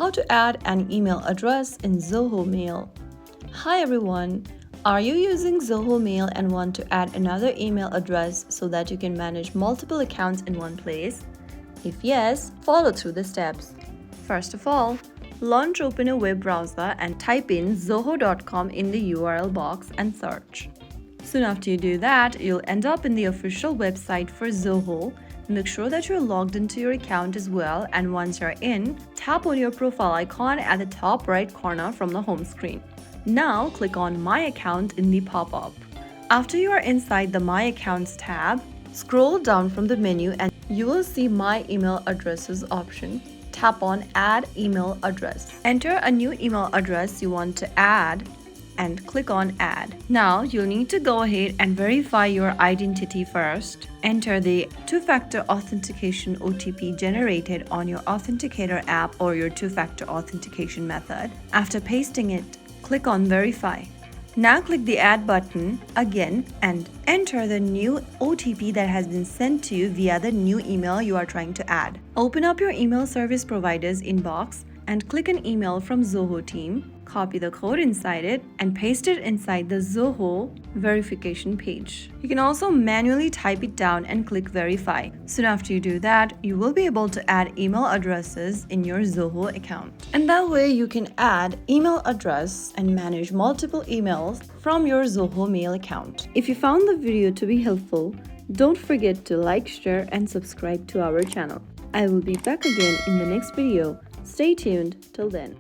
How to add an email address in Zoho Mail. Hi everyone, are you using Zoho Mail and want to add another email address so that you can manage multiple accounts in one place? If yes, follow through the steps. First of all, launch open a web browser and type in zoho.com in the URL box and search. Soon after you do that, you'll end up in the official website for Zoho. Make sure that you're logged into your account as well, and once you're in, tap on your profile icon at the top right corner from the home screen. Now click on My Account in the pop-up. After you are inside the My Accounts tab, scroll down from the menu and you will see My Email Addresses option. Tap on Add Email Address. Enter a new email address you want to add and click on Add. Now you'll need to go ahead and verify your identity first. Enter the two-factor authentication OTP generated on your authenticator app or your two-factor authentication method. After pasting it, click on Verify. Now click the Add button again and enter the new OTP that has been sent to you via the new email you are trying to add. Open up your email service provider's inbox and click an email from Zoho team. Copy the code inside it and paste it inside the Zoho verification page. You can also manually type it down and click Verify. Soon after you do that, you will be able to add email addresses in your Zoho account. And that way you can add email address and manage multiple emails from your Zoho Mail account. If you found the video to be helpful, don't forget to like, share, and subscribe to our channel. I will be back again in the next video. Stay tuned till then.